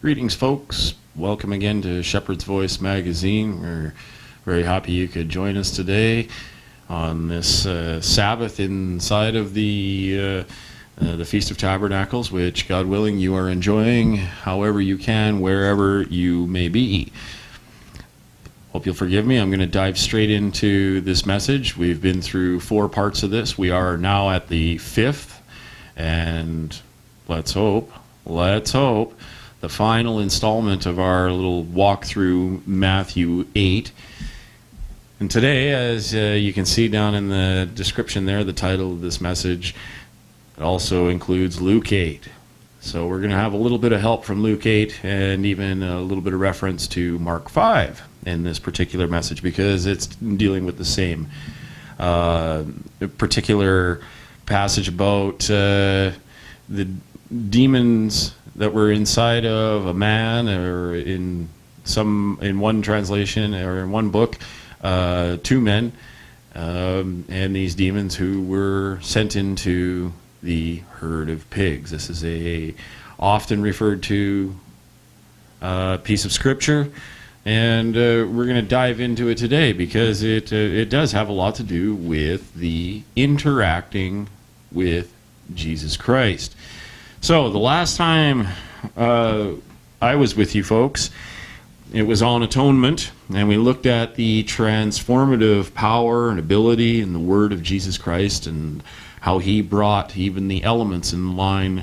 Greetings, folks. Welcome again to Shepherd's Voice magazine. We're very happy you could join us today on this Sabbath inside of the Feast of Tabernacles, which, God willing, you are enjoying however you can, wherever you may be. Hope you'll forgive me. I'm going to dive straight into this message. We've been through 4 parts of this. We are now at the 5th, and let's hope, the final installment of our little walk through Matthew 8. And today, as you can see down in the description there, the title of this message, it also includes Luke 8. So we're going to have a little bit of help from Luke 8 and even a little bit of reference to Mark 5 in this particular message, because it's dealing with the same particular passage about the demons that were inside of a man, or in one translation or in one book, 2 men, and these demons who were sent into the herd of pigs. This is a often referred to piece of scripture, and we're going to dive into it today because it does have a lot to do with the interacting with Jesus Christ. So the last time I was with you folks, it was on atonement, and we looked at the transformative power and ability in the word of Jesus Christ and how he brought even the elements in line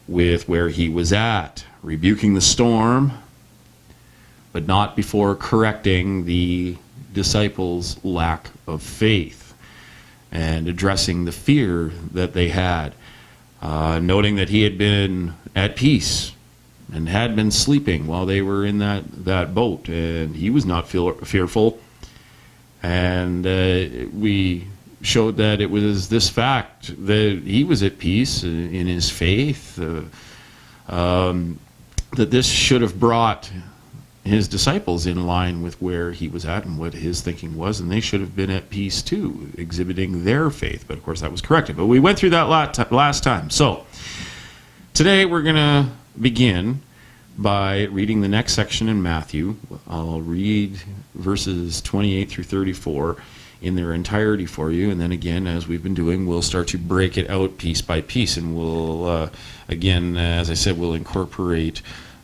with where he was at, rebuking the storm, but not before correcting the disciples' lack of faith and addressing the fear that they had. Noting that he had been at peace and had been sleeping while they were in that boat, and he was not fearful. And we showed that it was this fact that he was at peace in his faith, that this should have brought his disciples in line with where he was at and what his thinking was, and they should have been at peace too, exhibiting their faith. But of course that was corrected. But we went through that last time. So today we're going to begin by reading the next section in Matthew. I'll read verses 28 through 34 in their entirety for you, and then again, as we've been doing, we'll start to break it out piece by piece, and we'll again, as I said, we'll incorporate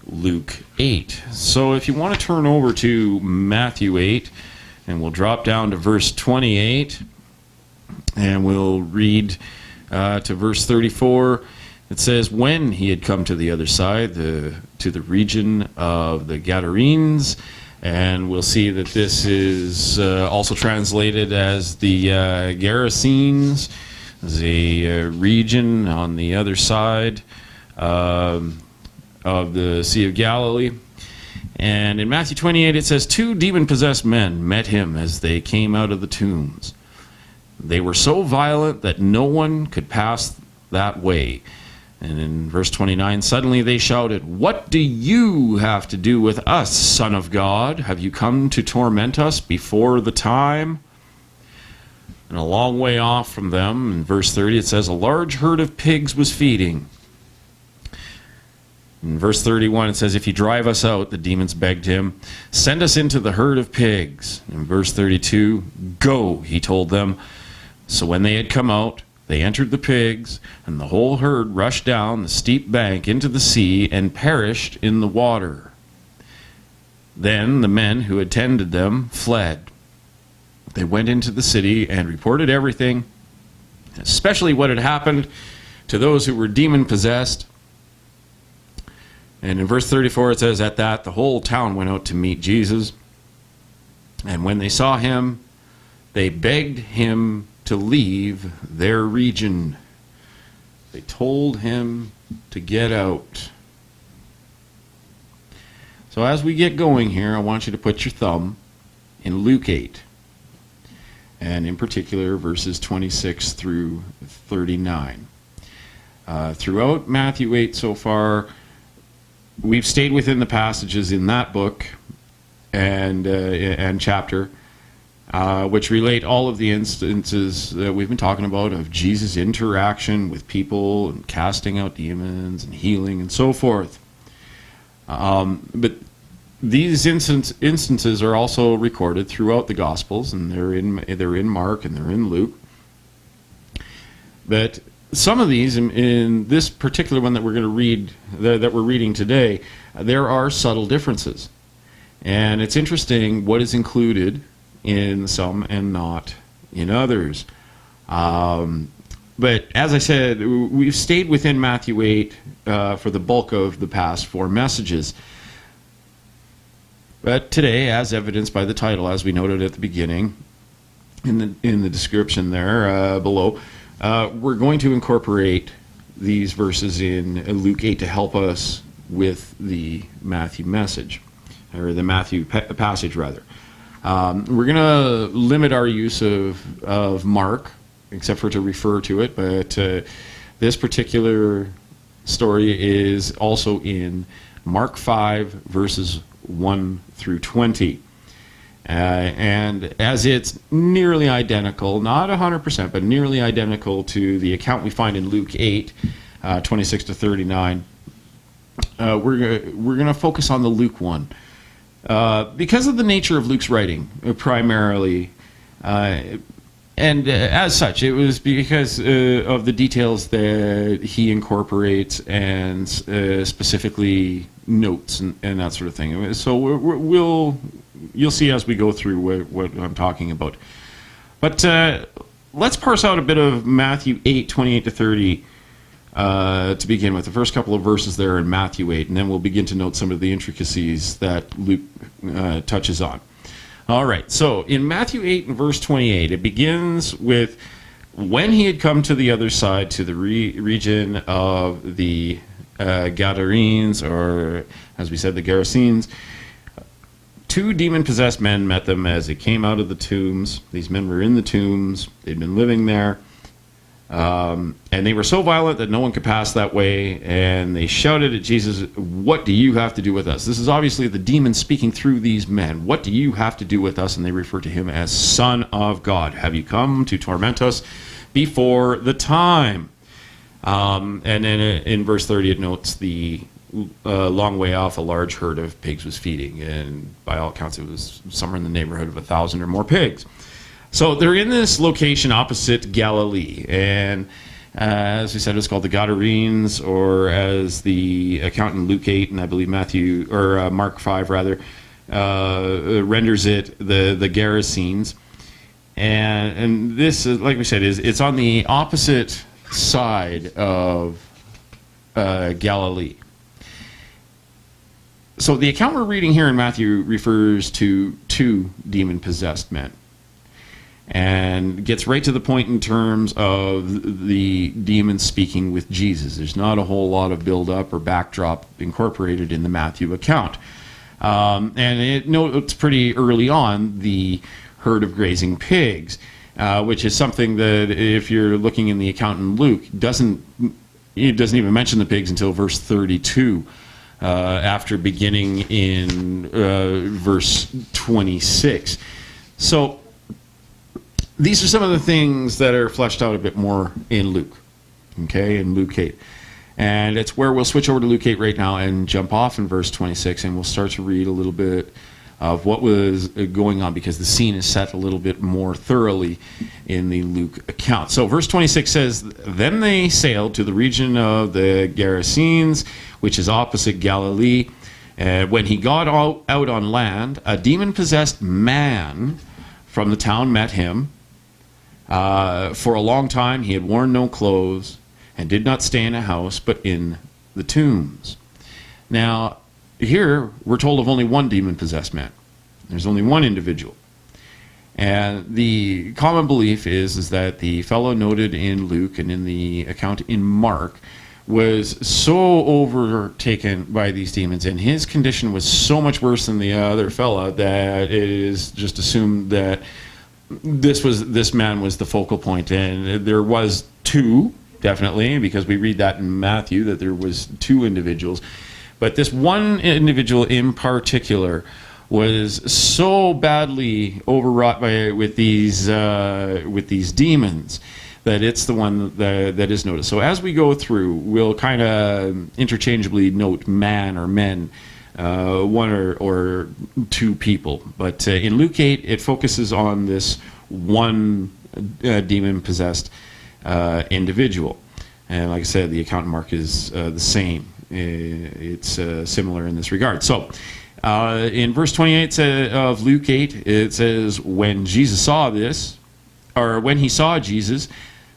Luke 8. So if you want to turn over to Matthew 8, and we'll drop down to verse 28, and we'll read to verse 34. It says, when he had come to the other side, to the region of the Gadarenes, and we'll see that this is also translated as the Gerasenes, the region on the other side of the Sea of Galilee. And in Matthew 28 it says, 2 demon-possessed men met him as they came out of the tombs. They were so violent that no one could pass that way. And in verse 29, suddenly they shouted, "What do you have to do with us, Son of God? Have you come to torment us before the time?" And a long way off from them, in verse 30, it says, a large herd of pigs was feeding. In verse 31, it says, if you drive us out, the demons begged him, send us into the herd of pigs. In verse 32, go, he told them. So when they had come out, they entered the pigs, and the whole herd rushed down the steep bank into the sea and perished in the water. Then the men who had tended them fled. They went into the city and reported everything, especially what had happened to those who were demon-possessed. And in verse 34 it says, at that the whole town went out to meet Jesus. And when they saw him, they begged him to leave their region. They told him to get out. So as we get going here, I want you to put your thumb in Luke 8. And in particular, verses 26 through 39. Throughout Matthew 8 so far, we've stayed within the passages in that book and chapter, which relate all of the instances that we've been talking about of Jesus' interaction with people and casting out demons and healing and so forth. But these instances are also recorded throughout the Gospels, and they're in Mark and they're in Luke. But some of these, in this particular one that we're going to read, that we're reading today, there are subtle differences. And it's interesting what is included in some and not in others. But as I said, we've stayed within Matthew 8 for the bulk of the past 4 messages. But today, as evidenced by the title, as we noted at the beginning, in the description there below, we're going to incorporate these verses in Luke 8 to help us with the Matthew message, or the Matthew passage, rather. We're going to limit our use of Mark, except for to refer to it, but this particular story is also in Mark 5, verses 1 through 20. And as it's nearly identical, not 100%, but nearly identical to the account we find in Luke 8, 26 to 39, we're going to focus on the Luke one. Because of the nature of Luke's writing, primarily, and as such, it was because of the details that he incorporates and specifically notes and that sort of thing. So you'll see as we go through what I'm talking about. But let's parse out a bit of Matthew 8, 28 to 30 to begin with. The first couple of verses there in Matthew 8, and then we'll begin to note some of the intricacies that Luke touches on. All right, so in Matthew 8 and verse 28, it begins with, when he had come to the other side, to the region of the Gadarenes, or as we said, the Gerasenes, 2 demon-possessed men met them as they came out of the tombs. These men were in the tombs. They'd been living there. And they were so violent that no one could pass that way, and they shouted at Jesus, "What do you have to do with us?" This is obviously the demon speaking through these men. "What do you have to do with us?" And they refer to him as Son of God. "Have you come to torment us before the time?" And then in verse 30 it notes the long way off a large herd of pigs was feeding, and by all accounts it was somewhere in the neighborhood of 1,000 or more pigs. So they're in this location opposite Galilee, and as we said, it's called the Gadarenes, or as the account in Luke 8 and I believe Mark 5 rather renders it, the Gerasenes. And this, like we said, it's on the opposite side of Galilee. So the account we're reading here in Matthew refers to 2 demon-possessed men, and gets right to the point in terms of the demons speaking with Jesus. There's not a whole lot of build-up or backdrop incorporated in the Matthew account. And it notes pretty early on the herd of grazing pigs, which is something that, if you're looking in the account in Luke, it doesn't even mention the pigs until verse 32, after beginning in verse 26. So these are some of the things that are fleshed out a bit more in Luke, okay, in Luke 8. And it's where we'll switch over to Luke 8 right now and jump off in verse 26, and we'll start to read a little bit of what was going on, because the scene is set a little bit more thoroughly in the Luke account. So verse 26 says, "Then they sailed to the region of the Gerasenes, which is opposite Galilee. When he got out on land, a demon-possessed man from the town met him. For a long time he had worn no clothes and did not stay in a house, but in the tombs." Now, here we're told of only one demon-possessed man. There's only one individual. And the common belief is that the fellow noted in Luke and in the account in Mark was so overtaken by these demons, and his condition was so much worse than the other fella, that it is just assumed that this man was the focal point. And there was 2, definitely, because we read that in Matthew, that there was 2 individuals. But this one individual in particular was so badly overwrought with these demons that it's the one that is noticed. So as we go through, we'll kind of interchangeably note man or men one or two people. But in Luke 8, it focuses on this one demon-possessed individual. And like I said, the account mark is the same. It's similar in this regard. So in verse 28 of Luke 8, it says, when Jesus saw this, or when he saw Jesus,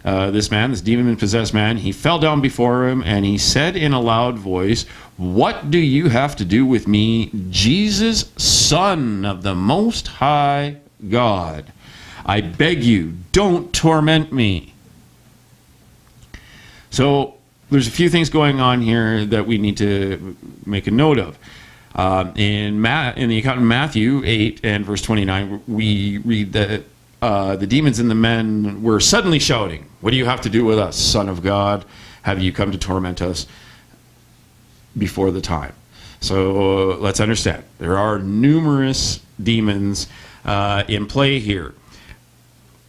this man, this demon-possessed man, he fell down before him, and he said in a loud voice, "What do you have to do with me, Jesus, Son of the Most High God? I beg you, don't torment me." So there's a few things going on here that we need to make a note of. In the account in Matthew 8 and verse 29, we read that the demons and the men were suddenly shouting, "What do you have to do with us, Son of God? Have you come to torment us before the time?" So let's understand. There are numerous demons in play here.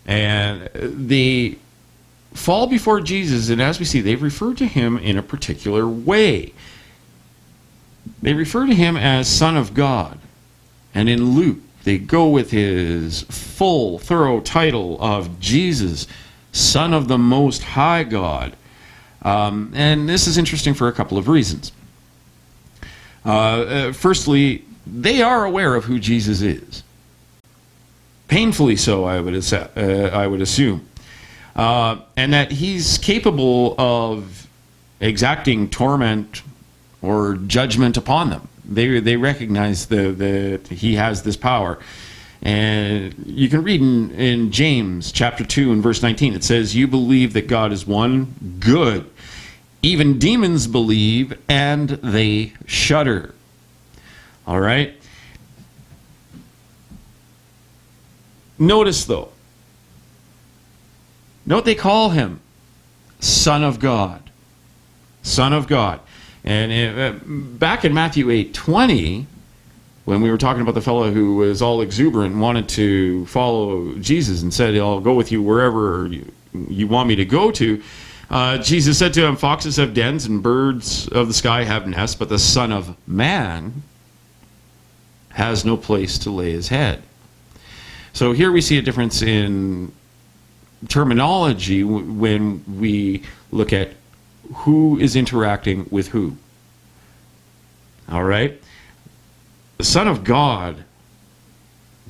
And they fall before Jesus, and as we see, they refer to him in a particular way. They refer to him as Son of God. And in Luke, they go with his full, thorough title of Jesus, Son of the Most High God. And this is interesting for a couple of reasons. Firstly, they are aware of who Jesus is. Painfully so, I would assume. And that he's capable of exacting torment or judgment upon them. They recognize that he has this power. And you can read in James chapter 2 and verse 19, it says, "You believe that God is one? Good. Even demons believe and they shudder." All right? Notice though, note they call him Son of God. Son of God. And back in Matthew 8:20, when we were talking about the fellow who was all exuberant and wanted to follow Jesus and said, "I'll go with you wherever you want me to go to," Jesus said to him, "Foxes have dens and birds of the sky have nests, but the Son of Man has no place to lay his head." So here we see a difference in terminology when we look at who is interacting with who. All right? The Son of God,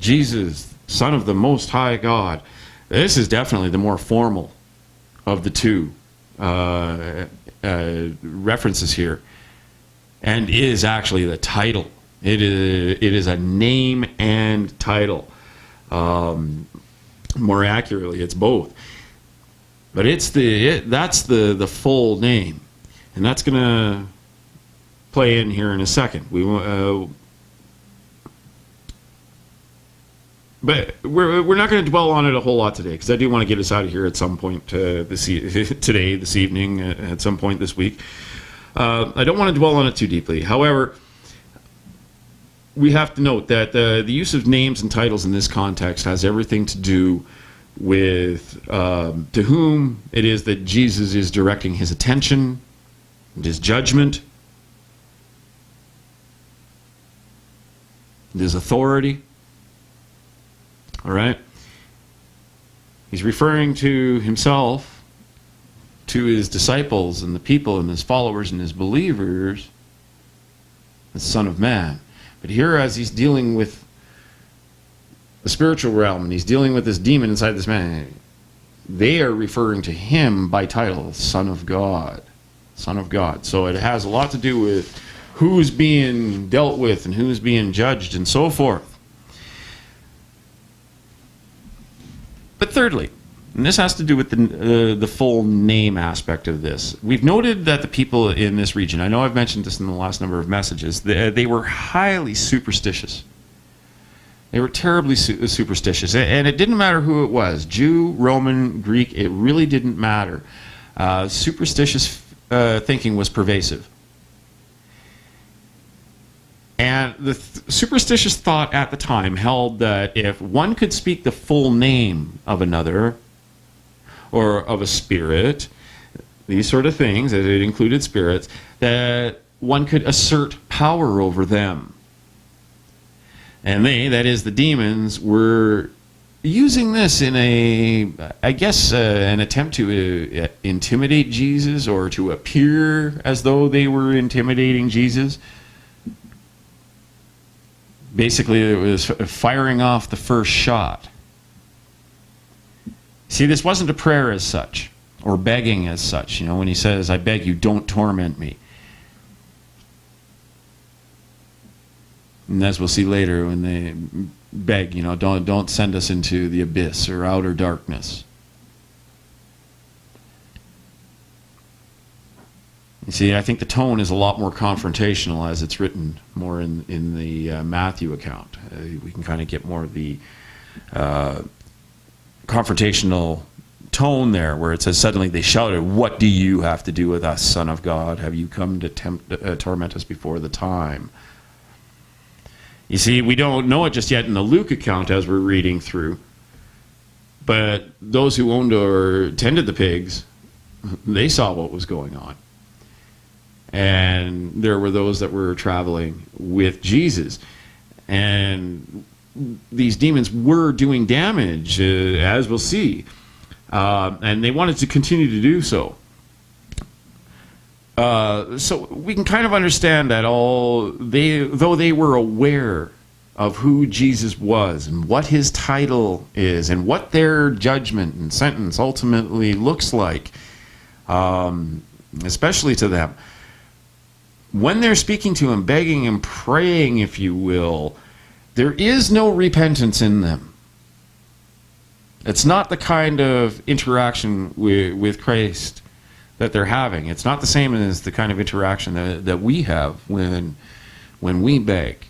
Jesus, Son of the Most High God, this is definitely the more formal of the two references here, and is actually the title. It is a name and title. More accurately, it's both. But that's the full name, and that's going to play in here in a second. But we're not going to dwell on it a whole lot today, because I do want to get us out of here at some point this evening, at some point this week. I don't want to dwell on it too deeply. However, we have to note that the use of names and titles in this context has everything to do with to whom it is that Jesus is directing his attention and his judgment, and his authority. All right? He's referring to himself, to his disciples and the people and his followers and his believers, the Son of Man. But here, as he's dealing with the spiritual realm, and he's dealing with this demon inside this man, they are referring to him by title, Son of God. Son of God. So it has a lot to do with who's being dealt with and who's being judged and so forth. But thirdly, and this has to do with the full name aspect of this. We've noted that the people in this region, I know I've mentioned this in the last number of messages, they were highly superstitious. They were terribly superstitious. And it didn't matter who it was, Jew, Roman, Greek, it really didn't matter. Superstitious thinking was pervasive. And the superstitious thought at the time held that if one could speak the full name of another, or of a spirit, these sort of things, that it included spirits, that one could assert power over them. And they, that is the demons, were using this in an attempt to intimidate Jesus, or to appear as though they were intimidating Jesus. Basically, it was firing off the first shot. See, this wasn't a prayer as such, or begging as such. When he says, "I beg you, don't torment me." And as we'll see later, when they beg, don't send us into the abyss or outer darkness. You see, I think the tone is a lot more confrontational as it's written more in the Matthew account. We can kind of get more of the confrontational tone there, where it says, suddenly they shouted, "What do you have to do with us, Son of God? Have you come to torment us before the time?" You see, we don't know it just yet in the Luke account as we're reading through. But those who owned or tended the pigs, they saw what was going on. And there were those that were traveling with Jesus. And these demons were doing damage, as we'll see. And they wanted to continue to do so. So we can kind of understand that though they were aware of who Jesus was and what his title is and what their judgment and sentence ultimately looks like, especially to them, when they're speaking to him, begging and praying, if you will, there is no repentance in them. It's not the kind of interaction with Christ that they're having. It's not the same as the kind of interaction that we have when we beg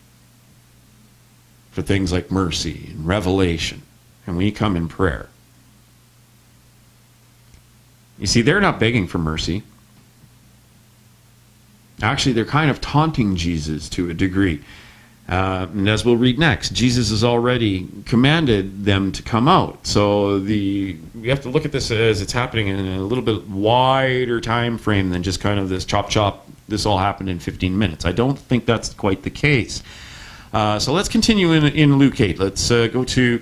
for things like mercy and revelation, and we come in prayer. You see, they're not begging for mercy. Actually, they're kind of taunting Jesus to a degree. And as we'll read next, Jesus has already commanded them to come out. So we have to look at this as it's happening in a little bit wider time frame than just kind of this chop, this all happened in 15 minutes. I don't think that's quite the case. So let's continue in Luke 8. Let's go to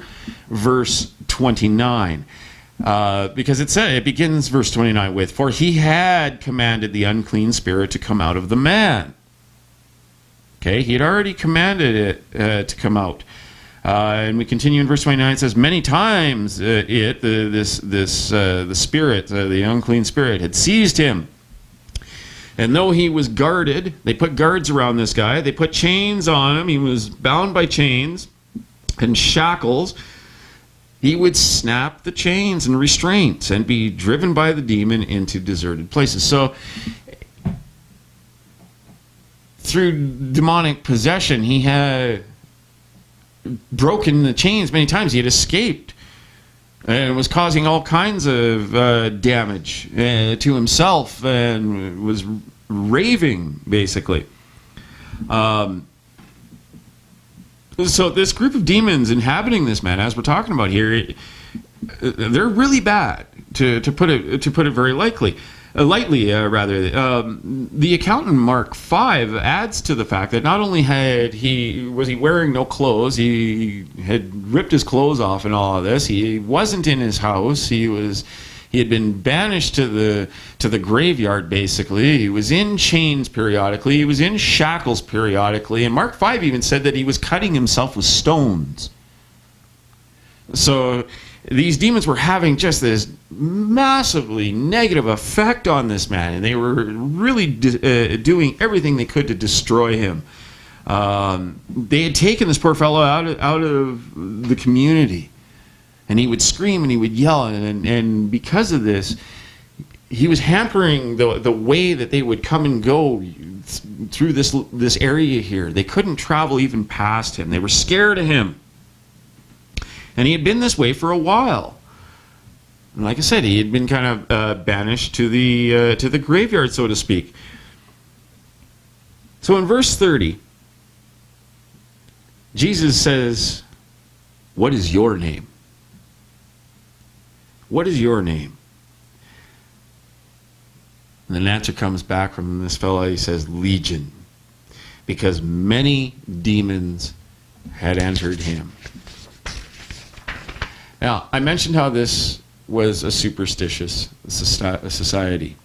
verse 29. Because it begins verse 29 with, "For he had commanded the unclean spirit to come out of the man." Okay, he had already commanded it to come out. And we continue in verse 29. It says, "Many times the spirit, the unclean spirit, had seized him. And though he was guarded," they put guards around this guy. They put chains on him. He was bound by chains and shackles. He would snap the chains and restraints and be driven by the demon into deserted places. So through demonic possession, he had broken the chains many times. He had escaped and was causing all kinds of damage to himself, and was raving, basically. So this group of demons inhabiting this man, as we're talking about here, they're really bad, to put it very lightly. The account in Mark 5 adds to the fact that not only was he wearing no clothes, he had ripped his clothes off and all of this. He wasn't in his house. He had been banished to the graveyard, basically. He was in chains periodically. He was in shackles periodically. And Mark 5 even said that he was cutting himself with stones. So these demons were having just this massively negative effect on this man, and they were really doing everything they could to destroy him. They had taken this poor fellow out of the community, and he would scream and he would yell, and because of this, he was hampering the way that they would come and go through this area here. They couldn't travel even past him. They were scared of him. And he had been this way for a while. And like I said, he had been kind of banished to the graveyard, so to speak. So in verse 30, Jesus says, "What is your name?" What is your name? And an answer comes back from this fellow. He says, "Legion." because many demons had entered him. Now, I mentioned how this was a superstitious society.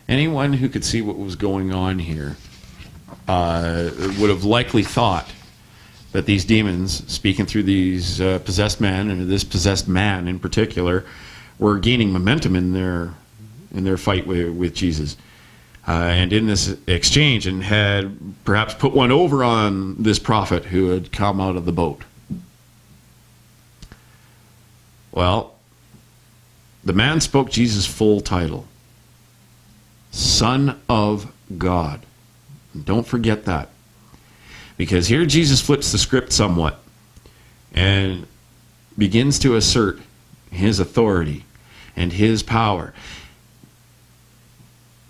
Anyone who could see what was going on here would have likely thought that these demons, speaking through these possessed men, and this possessed man in particular, were gaining momentum in their fight with Jesus. And in this exchange, and had perhaps put one over on this prophet who had come out of the boat. Well, the man spoke Jesus' full title, Son of God. And don't forget that. Because here Jesus flips the script somewhat and begins to assert his authority and his power.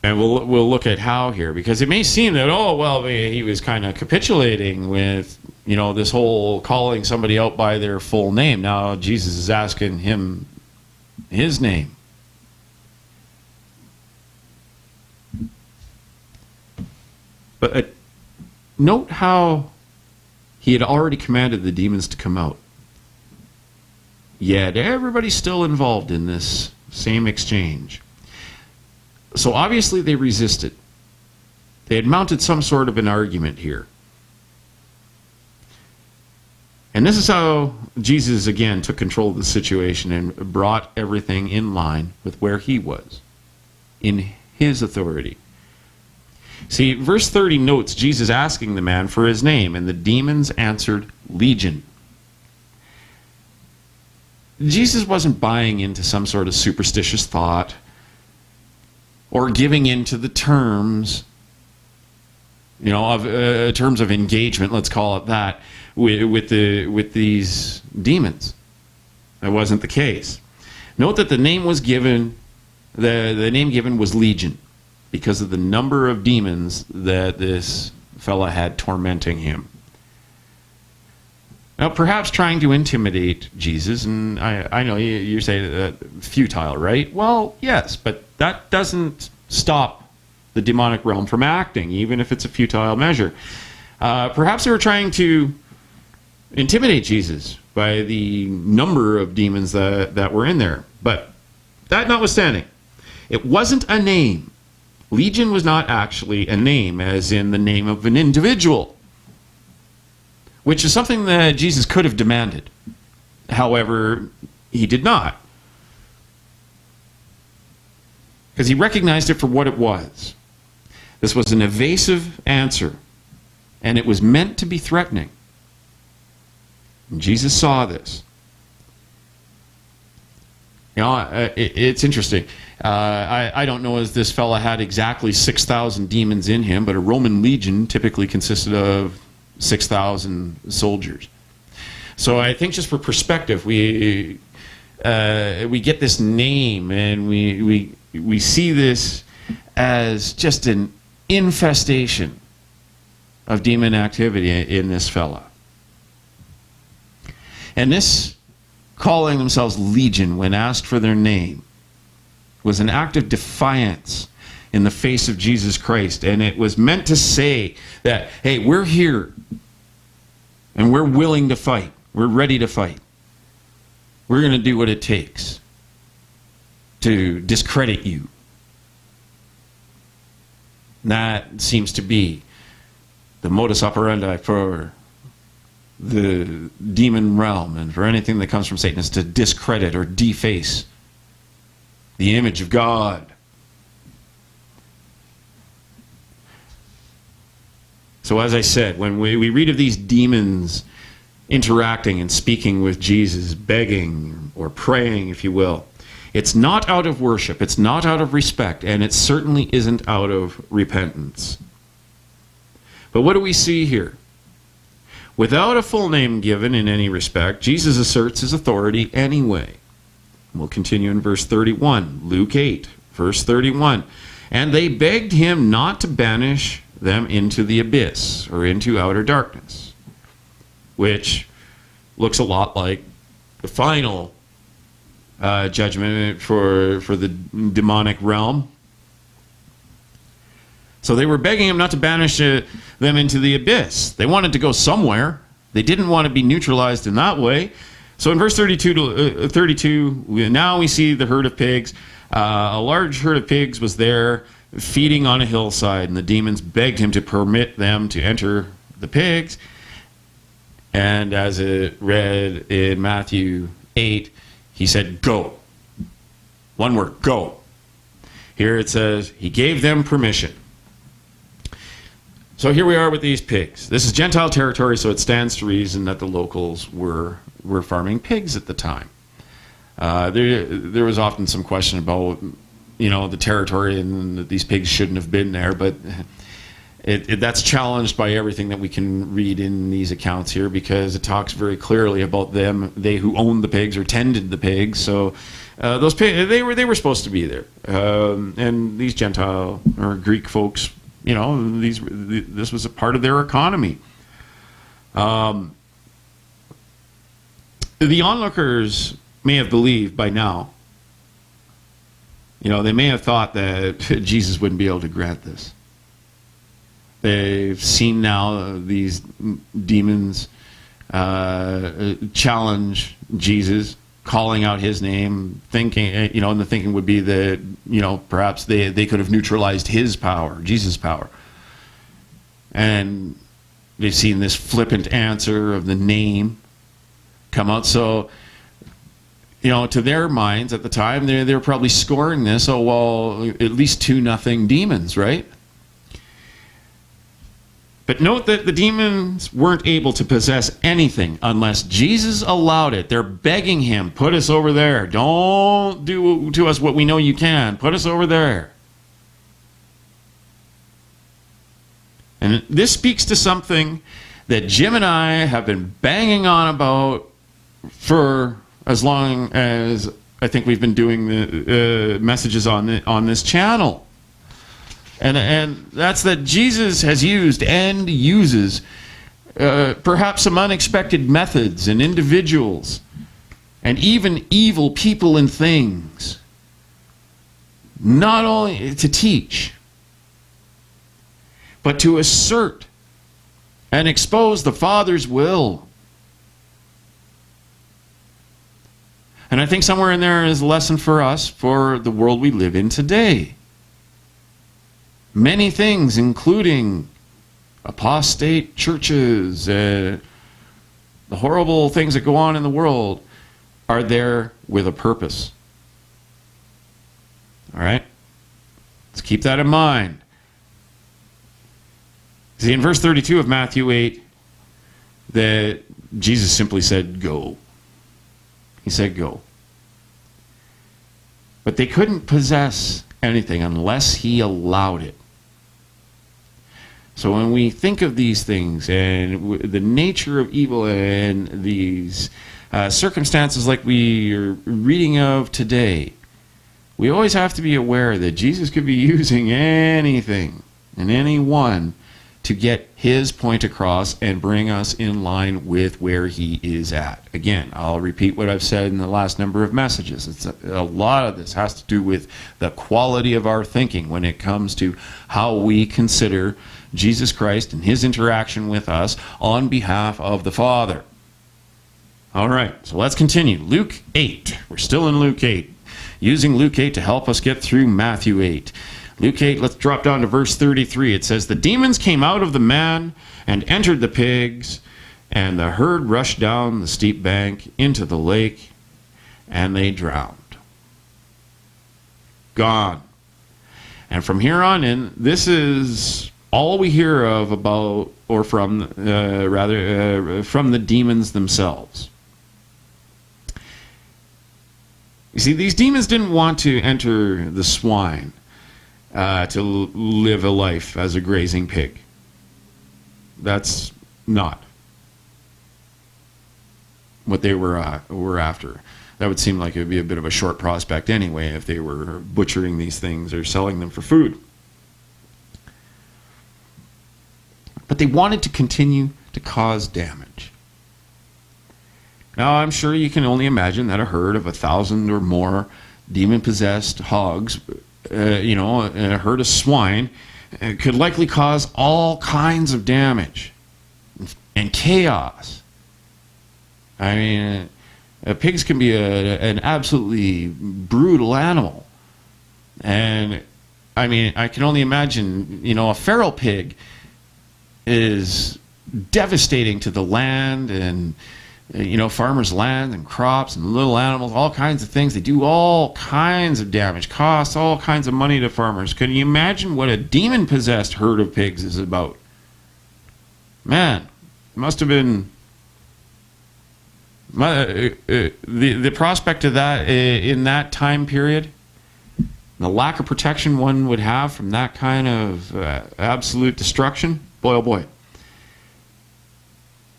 And we'll look at how here, because it may seem that, oh, well, he was kind of capitulating with, this whole calling somebody out by their full name. Now Jesus is asking him his name. But note how he had already commanded the demons to come out. Yet everybody's still involved in this same exchange. So obviously they resisted. They had mounted some sort of an argument here. And this is how Jesus again took control of the situation and brought everything in line with where he was, in his authority. See, verse 30 notes Jesus asking the man for his name, and the demons answered, Legion. Jesus wasn't buying into some sort of superstitious thought or giving into the terms, of terms of engagement, let's call it that, with these demons. That wasn't the case. Note that the name was given, the name given was Legion, because of the number of demons that this fella had tormenting him. Now, perhaps trying to intimidate Jesus, and I know you say that futile, right? Well, yes, but that doesn't stop the demonic realm from acting, even if it's a futile measure. Perhaps they were trying to intimidate Jesus by the number of demons that were in there. But that notwithstanding, it wasn't a name. Legion was not actually a name, as in the name of an individual, which is something that Jesus could have demanded. However, he did not, because he recognized it for what it was. This was an evasive answer, and it was meant to be threatening. And Jesus saw this. It's interesting. I don't know if this fella had exactly 6,000 demons in him, but a Roman legion typically consisted of 6,000 soldiers. So I think just for perspective, we get this name, and we see this as just an infestation of demon activity in this fella. And this calling themselves Legion when asked for their name was an act of defiance in the face of Jesus Christ. And it was meant to say that, hey, we're here and we're willing to fight. We're ready to fight. We're going to do what it takes to discredit you. And that seems to be the modus operandi for the demon realm and for anything that comes from Satan, is to discredit or deface the image of God. So as I said, when we read of these demons interacting and speaking with Jesus, begging or praying, if you will, it's not out of worship, it's not out of respect, and it certainly isn't out of repentance. But what do we see here? Without a full name given in any respect, Jesus asserts his authority anyway. We'll continue in verse 31. Luke 8, verse 31. And they begged him not to banish them into the abyss, or into outer darkness, which looks a lot like the final judgment for the demonic realm. So they were begging him not to banish them into the abyss. They wanted to go somewhere. They didn't want to be neutralized in that way. So in verse 32, now we see the herd of pigs. A large herd of pigs was there feeding on a hillside, and the demons begged him to permit them to enter the pigs. And as it read in Matthew 8, he said, go. One word, go. Here it says, he gave them permission. So here we are with these pigs. This is Gentile territory, so it stands to reason that the locals were farming pigs at the time. There was often some question about, the territory and that these pigs shouldn't have been there, but that's challenged by everything that we can read in these accounts here, because it talks very clearly about them, they who owned the pigs or tended the pigs. So those pigs, they were supposed to be there, and these Gentile or Greek folks, this was a part of their economy. The onlookers may have believed by now, they may have thought that Jesus wouldn't be able to grant this. They've seen now these demons challenge Jesus, calling out his name, thinking, and the thinking would be that, perhaps they could have neutralized his power, Jesus' power. And they've seen this flippant answer of the name come out. So, to their minds at the time, they were probably scoring this, at least 2-0 demons, right? But note that the demons weren't able to possess anything unless Jesus allowed it. They're begging him, put us over there. Don't do to us what we know you can. Put us over there. And this speaks to something that Jim and I have been banging on about for as long as I think we've been doing the messages on this channel. And that's that Jesus has used and uses perhaps some unexpected methods and individuals and even evil people and things, not only to teach, but to assert and expose the Father's will. And I think somewhere in there is a lesson for us, for the world we live in today. Many things, including apostate churches, the horrible things that go on in the world, are there with a purpose. All right? Let's keep that in mind. See, in verse 32 of Matthew 8, that Jesus simply said, go. He said, go. But they couldn't possess anything unless he allowed it. So when we think of these things and the nature of evil and these circumstances like we are reading of today, we always have to be aware that Jesus could be using anything and anyone to get his point across and bring us in line with where he is at. Again, I'll repeat what I've said in the last number of messages. It's a lot of this has to do with the quality of our thinking when it comes to how we consider Jesus Christ and his interaction with us on behalf of the Father. All right, so let's continue. Luke 8. We're still in Luke 8. Using Luke 8 to help us get through Matthew 8. Luke 8, let's drop down to verse 33. It says, the demons came out of the man and entered the pigs, and the herd rushed down the steep bank into the lake, and they drowned. Gone. And from here on in, this is all we hear of about, or from, from the demons themselves. You see, these demons didn't want to enter the swine to live a life as a grazing pig. That's not what they were after. That would seem like it would be a bit of a short prospect anyway if they were butchering these things or selling them for food. But they wanted to continue to cause damage. Now, I'm sure you can only imagine that a herd of 1,000 or more demon-possessed hogs, a herd of swine, It could likely cause all kinds of damage and chaos. I mean, pigs can be an absolutely brutal animal. And, I mean, I can only imagine, a feral pig is devastating to the land and, farmers' land and crops and little animals, all kinds of things. They do all kinds of damage, cost all kinds of money to farmers. Can you imagine what a demon-possessed herd of pigs is about? Man, it must have been... the prospect of that in that time period, the lack of protection one would have from that kind of absolute destruction, boy oh boy.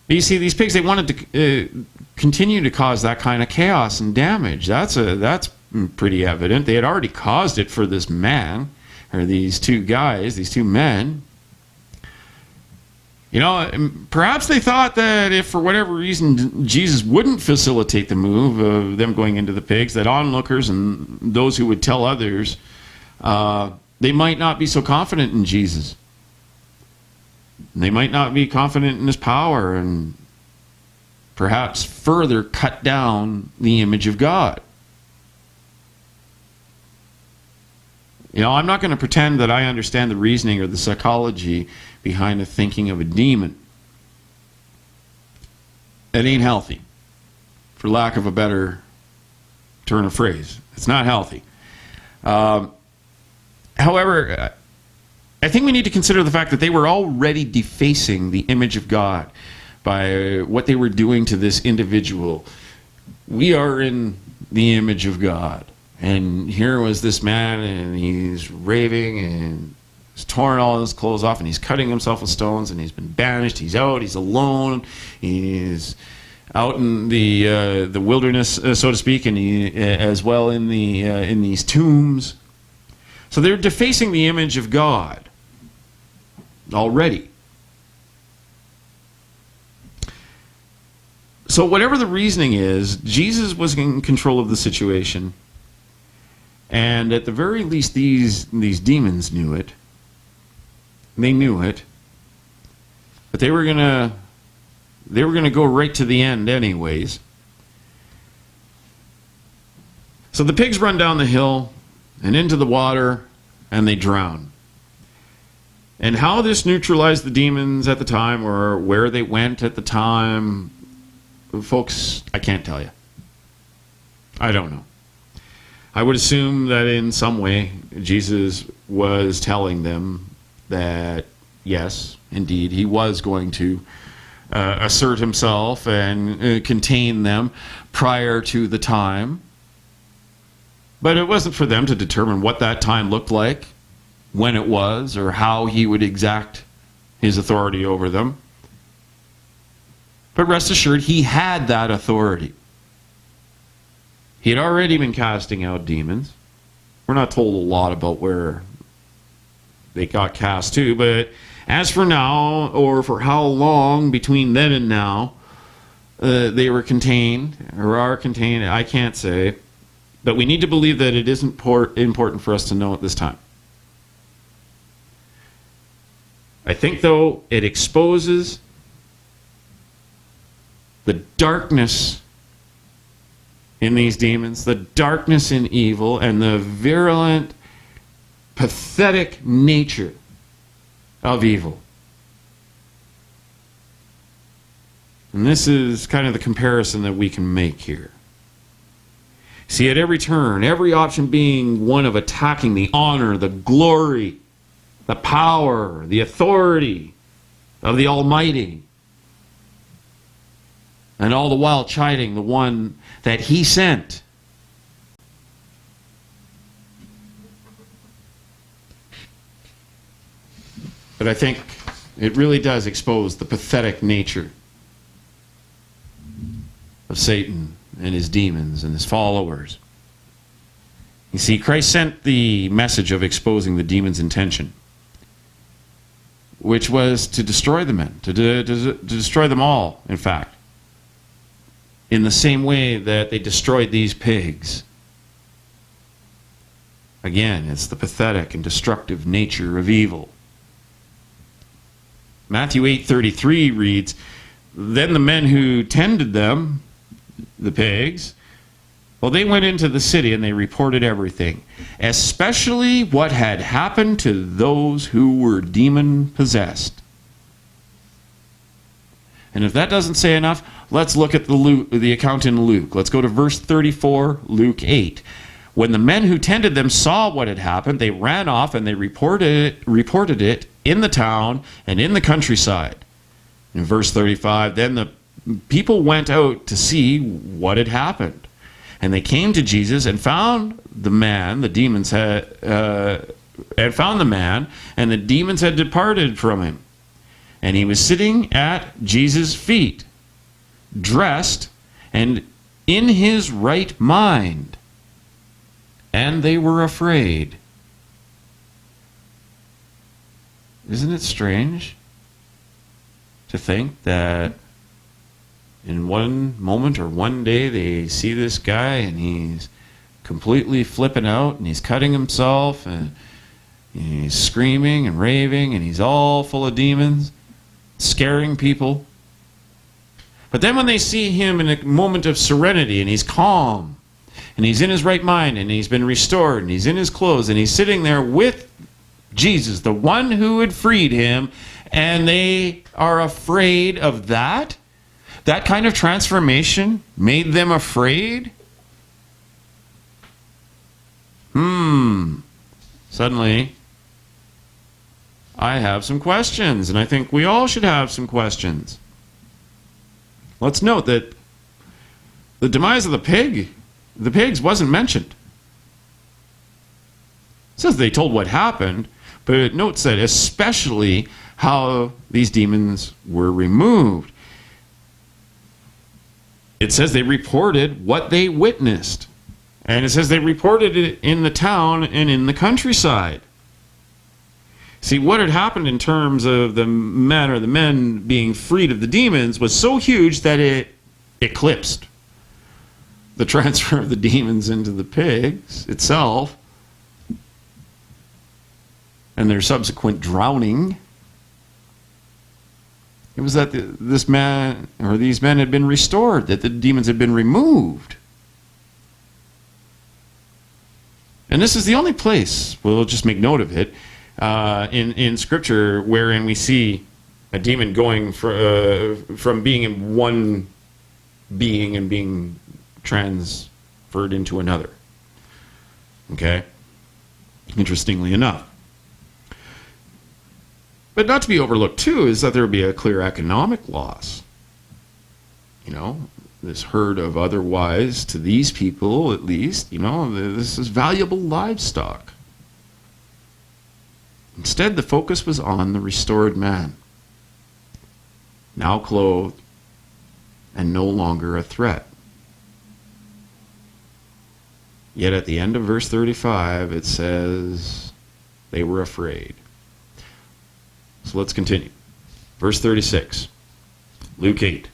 But you see, these pigs, they wanted to continue to cause that kind of chaos and damage. That's pretty evident. They had already caused it for this man, or these two guys, these two men. Perhaps they thought that if for whatever reason Jesus wouldn't facilitate the move of them going into the pigs, that onlookers and those who would tell others, they might not be so confident in Jesus. They might not be confident in his power and perhaps further cut down the image of God. I'm not going to pretend that I understand the reasoning or the psychology behind the thinking of a demon. It ain't healthy, for lack of a better turn of phrase. It's not healthy. However, I think we need to consider the fact that they were already defacing the image of God by what they were doing to this individual. We are in the image of God. And here was this man, and he's raving, and he's torn all his clothes off, and he's cutting himself with stones, and he's been banished. He's out. He's alone. He's out in the wilderness, so to speak, and as well in these tombs. So they're defacing the image of God already. So whatever the reasoning is, Jesus was in control of the situation. And at the very least, these demons knew it. They knew it. But they were gonna go right to the end anyways. So the pigs run down the hill and into the water, and they drown. And how this neutralized the demons at the time, or where they went at the time, folks, I can't tell you. I don't know. I would assume that in some way Jesus was telling them that, yes, indeed, he was going to assert himself and contain them prior to the time. But it wasn't for them to determine what that time looked like, when it was, or how he would exact his authority over them. But rest assured, he had that authority. He had already been casting out demons. We're not told a lot about where they got cast to, but as for now, or for how long between then and now, they were contained, or are contained, I can't say. But we need to believe that it isn't important for us to know at this time. I think, though, it exposes the darkness in these demons, the darkness in evil, and the virulent, pathetic nature of evil. And this is kind of the comparison that we can make here. See, at every turn, every option being one of attacking the honor, the glory, the power, the authority of the Almighty, and all the while chiding the one that he sent. But I think it really does expose the pathetic nature of Satan and his demons and his followers. You see, Christ sent the message of exposing the demons' intention, which was to destroy the men, to destroy them all, in fact, in the same way that they destroyed these pigs. Again, it's the pathetic and destructive nature of evil Matthew 8:33 reads, "Then the men who tended them, the pigs, well, they went into the city and they reported everything, especially what had happened to those who were demon-possessed." And if that doesn't say enough, let's look at the account in Luke. Let's go to verse 34, Luke 8. "When the men who tended them saw what had happened, they ran off and they reported it in the town and in the countryside." In verse 35, "Then the people went out to see what had happened. And they came to Jesus and found the man, the demons had, and found the man, and the demons had departed from him. And he was sitting at Jesus' feet, dressed and in his right mind. And they were afraid." Isn't it strange to think that in one moment or one day they see this guy and he's completely flipping out and he's cutting himself and he's screaming and raving and he's all full of demons, scaring people. But then when they see him in a moment of serenity and he's calm and he's in his right mind and he's been restored and he's in his clothes and he's sitting there with Jesus, the one who had freed him, and they are afraid of that? That kind of transformation made them afraid? Suddenly, I have some questions, and I think we all should have some questions. Let's note that the demise of the pigs wasn't mentioned. It says they told what happened, but it notes that especially how these demons were removed. It says they reported what they witnessed. And it says they reported it in the town and in the countryside. See, what had happened in terms of the men being freed of the demons was so huge that it eclipsed the transfer of the demons into the pigs itself and their subsequent drowning. It was that this man or these men had been restored, that the demons had been removed. And this is the only place, we'll just make note of it, in Scripture wherein we see a demon going from being in one being and being transferred into another. Okay? Interestingly enough. But not to be overlooked, too, is that there would be a clear economic loss. You know, this herd of otherwise, to these people at least, you know, this is valuable livestock. Instead, the focus was on the restored man, now clothed and no longer a threat. Yet at the end of verse 35, it says they were afraid. So let's continue. Verse 36, Luke 8. It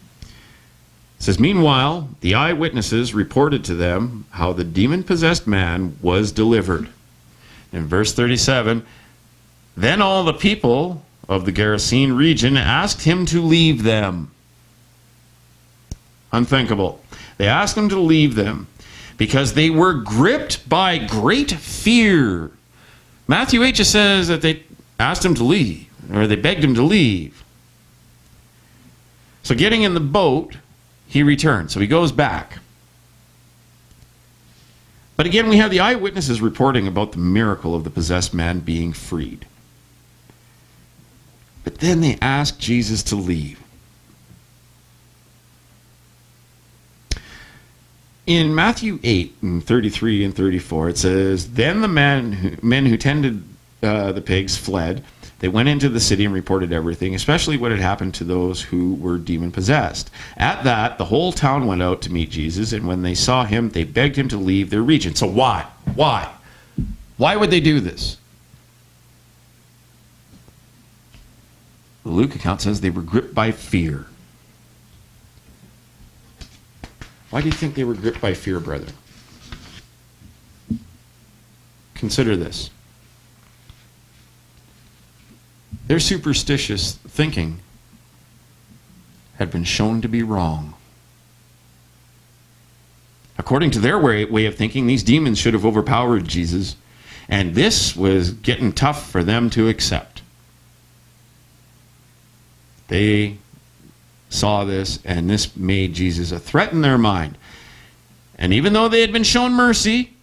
says, "Meanwhile, the eyewitnesses reported to them how the demon-possessed man was delivered." In verse 37, "Then all the people of the Gerasene region asked him to leave them." Unthinkable. They asked him to leave them because they were gripped by great fear. Matthew 8 just says that they asked him to leave, or they begged him to leave. So getting in the boat, he returned. So he goes back. But again, we have the eyewitnesses reporting about the miracle of the possessed man being freed. But then they ask Jesus to leave. In Matthew 8, 33 and 34, it says, "Then the men who tended the pigs fled. They went into the city and reported everything, especially what had happened to those who were demon-possessed. At that, the whole town went out to meet Jesus, and when they saw him, they begged him to leave their region." So why? Why? Why would they do this? The Luke account says they were gripped by fear. Why do you think they were gripped by fear, brethren? Consider this. Their superstitious thinking had been shown to be wrong. According to their way of thinking, these demons should have overpowered Jesus, and this was getting tough for them to accept. They saw this, and this made Jesus a threat in their mind. And even though they had been shown mercy,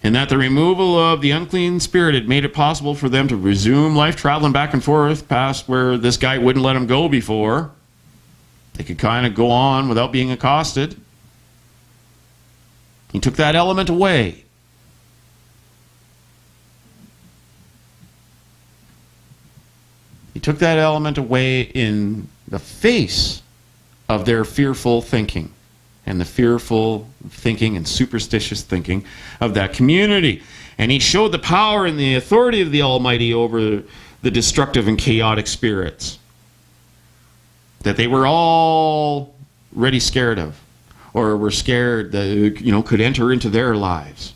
and that the removal of the unclean spirit had made it possible for them to resume life traveling back and forth past where this guy wouldn't let them go before, they could kind of go on without being accosted. He took that element away. He took that element away in the face of their fearful thinking and the fearful thinking and superstitious thinking of that community. And he showed the power and the authority of the Almighty over the destructive and chaotic spirits that they were already scared of, or were scared that, could enter into their lives.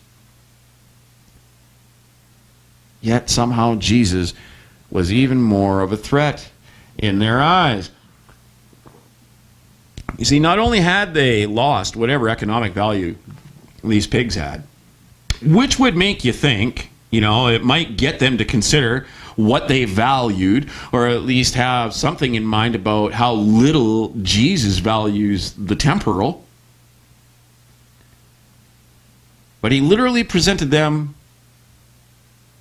Yet somehow Jesus was even more of a threat in their eyes. You see, not only had they lost whatever economic value these pigs had, which would make you think, it might get them to consider what they valued, or at least have something in mind about how little Jesus values the temporal. But he literally presented them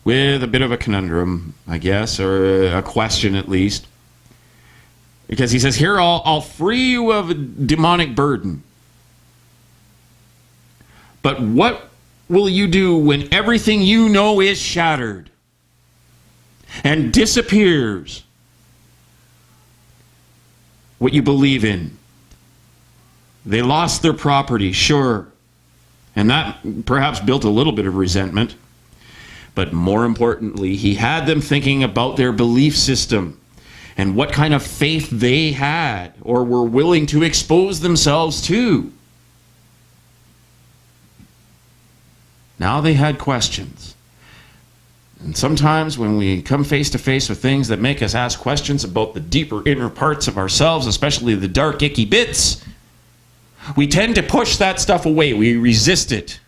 with a bit of a conundrum, I guess, or a question at least. Because he says, here, I'll free you of a demonic burden. But what will you do when everything you know is shattered and disappears? What you believe in. They lost their property, sure. And that perhaps built a little bit of resentment. But more importantly, he had them thinking about their belief system and what kind of faith they had or were willing to expose themselves to. Now they had questions. And sometimes when we come face to face with things that make us ask questions about the deeper inner parts of ourselves, especially the dark, icky bits, we tend to push that stuff away. We resist it.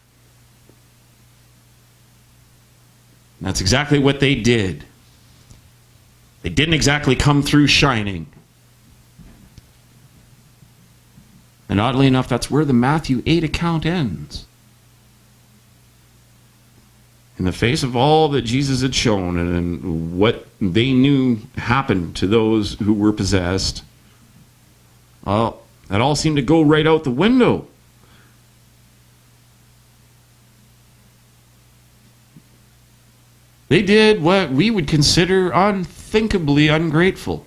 And that's exactly what they did. They didn't exactly come through shining. And oddly enough, that's where the Matthew 8 account ends. In the face of all that Jesus had shown and what they knew happened to those who were possessed, well, that all seemed to go right out the window. They did what we would consider unthinkably ungrateful.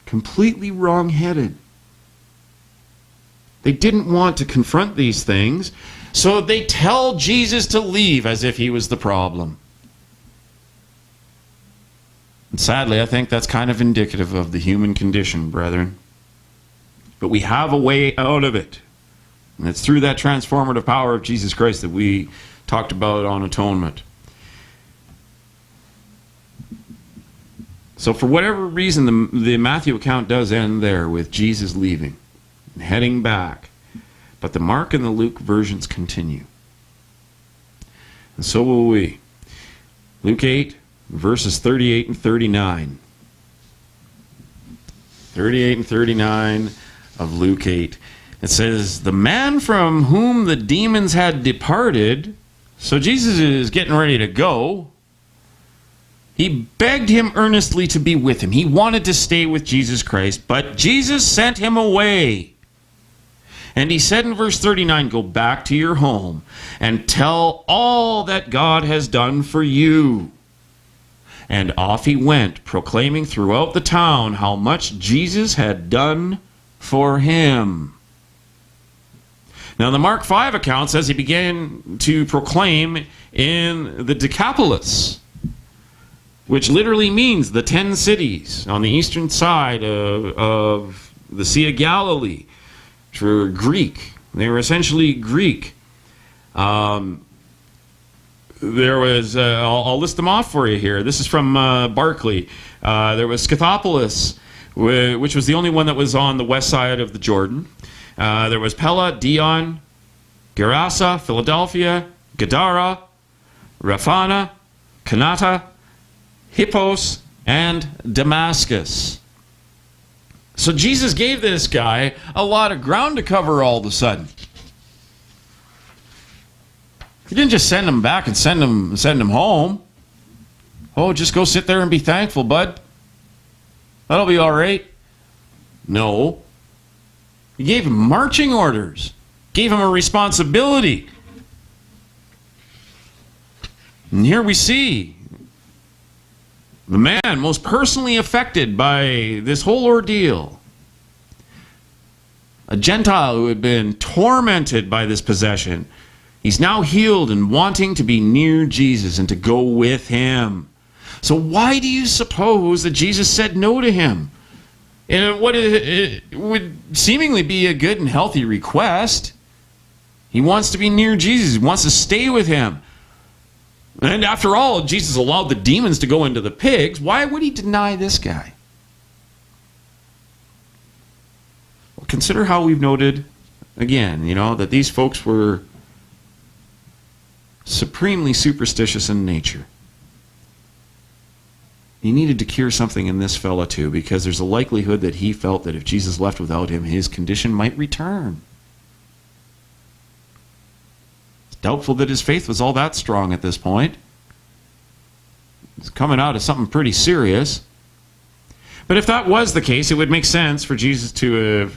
Completely wrong-headed. They didn't want to confront these things, so they tell Jesus to leave as if he was the problem. And sadly, I think that's kind of indicative of the human condition, brethren. But we have a way out of it. And it's through that transformative power of Jesus Christ that we talked about on atonement. So for whatever reason, the Matthew account does end there with Jesus leaving and heading back. But the Mark and the Luke versions continue. And so will we. Luke 8, verses 38 and 39. 38 and 39 of Luke 8. It says, the man from whom the demons had departed, so Jesus is getting ready to go, he begged him earnestly to be with him. He wanted to stay with Jesus Christ, but Jesus sent him away. And he said in verse 39, go back to your home and tell all that God has done for you. And off he went, proclaiming throughout the town how much Jesus had done for him. Now the Mark 5 account says he began to proclaim in the Decapolis, which literally means the 10 cities on the eastern side of the Sea of Galilee, which were Greek. They were essentially Greek. there was, I'll list them off for you here. This is from Barclay. There was Scythopolis, which was the only one that was on the west side of the Jordan. There was Pella, Dion, Gerasa, Philadelphia, Gadara, Raphana, Kanata, Hippos, and Damascus. So Jesus gave this guy a lot of ground to cover all of a sudden. He didn't just send him back and send him home. Oh, just go sit there and be thankful, bud. That'll be all right. No. He gave him marching orders. Gave him a responsibility. And here we see the man most personally affected by this whole ordeal. A Gentile who had been tormented by this possession. He's now healed and wanting to be near Jesus and to go with him. So why do you suppose that Jesus said no to him? And it would seemingly be a good and healthy request. He wants to be near Jesus. He wants to stay with him. And after all, Jesus allowed the demons to go into the pigs. Why would he deny this guy? Well, consider how we've noted, again, that these folks were supremely superstitious in nature. He needed to cure something in this fella too, because there's a likelihood that he felt that if Jesus left without him, his condition might return. It's doubtful that his faith was all that strong at this point. It's coming out of something pretty serious. But if that was the case, it would make sense for Jesus to,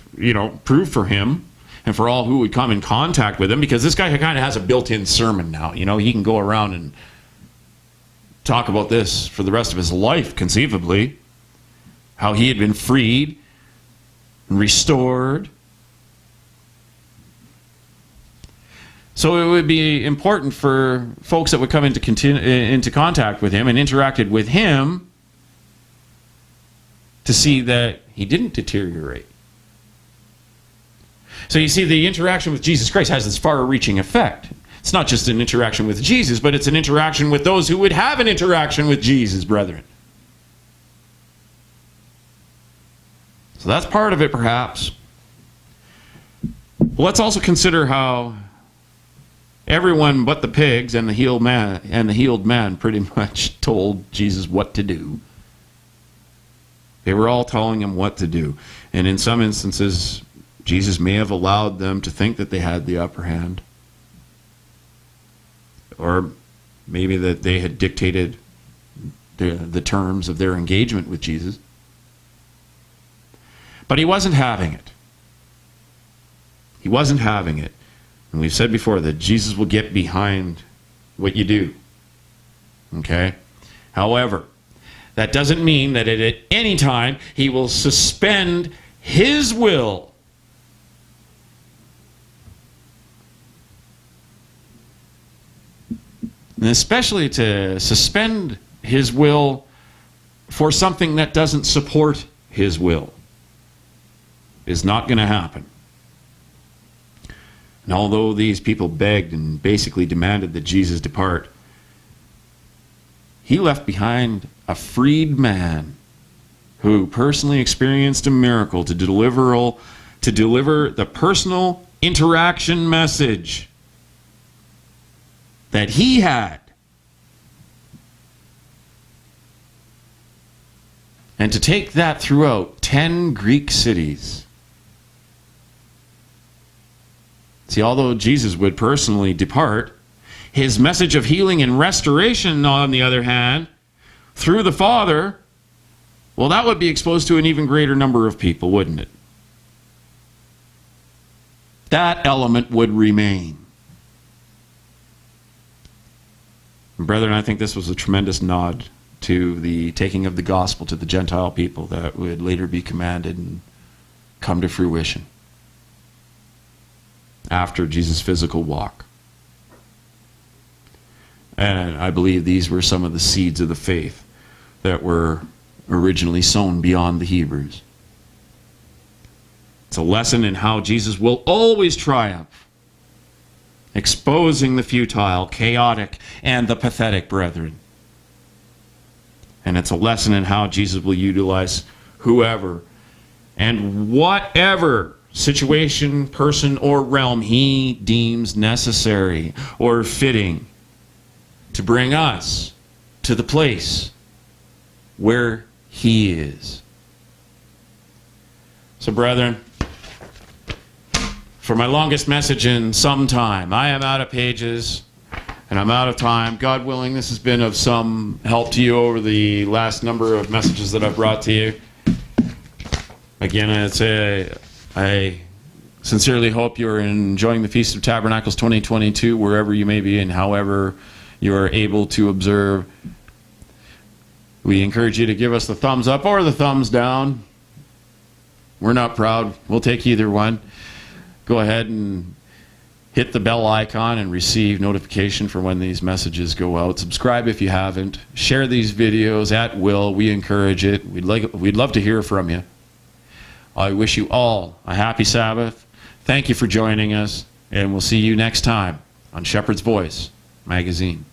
prove for him and for all who would come in contact with him, because this guy kind of has a built-in sermon now. He can go around and talk about this for the rest of his life, conceivably. How he had been freed and restored. So it would be important for folks that would come into contact with him and interacted with him to see that he didn't deteriorate. So you see, the interaction with Jesus Christ has this far-reaching effect. It's not just an interaction with Jesus, but it's an interaction with those who would have an interaction with Jesus, brethren. So that's part of it, perhaps. Well, let's also consider how everyone but the pigs and the healed man pretty much told Jesus what to do. They were all telling him what to do. And in some instances, Jesus may have allowed them to think that they had the upper hand. Or maybe that they had dictated the terms of their engagement with Jesus. But he wasn't having it. He wasn't having it. And we've said before that Jesus will get behind what you do. Okay? However, that doesn't mean that at any time he will suspend his will. And especially to suspend his will for something that doesn't support his will is not going to happen. And although these people begged and basically demanded that Jesus depart, he left behind a freed man who personally experienced a miracle to deliver the personal interaction message that he had, and to take that throughout 10 Greek cities. See, although Jesus would personally depart, his message of healing and restoration, on the other hand, through the Father, well, that would be exposed to an even greater number of people, wouldn't it? That element would remain. Brethren, I think this was a tremendous nod to the taking of the gospel to the Gentile people that would later be commanded and come to fruition after Jesus' physical walk. And I believe these were some of the seeds of the faith that were originally sown beyond the Hebrews. It's a lesson in how Jesus will always triumph exposing the futile, chaotic, and the pathetic, brethren. And it's a lesson in how Jesus will utilize whoever and whatever situation, person, or realm he deems necessary or fitting to bring us to the place where he is. So, brethren, for my longest message in some time, I am out of pages and I'm out of time. God willing, this has been of some help to you over the last number of messages that I've brought to you. Again, I sincerely hope you're enjoying the Feast of Tabernacles 2022 wherever you may be and however you are able to observe. We encourage you to give us the thumbs up or the thumbs down. We're not proud. We'll take either one. Go ahead and hit the bell icon and receive notification for when these messages go out. Subscribe if you haven't. Share these videos at will. We encourage it. We'd love to hear from you. I wish you all a happy Sabbath. Thank you for joining us, and we'll see you next time on Shepherd's Voice Magazine.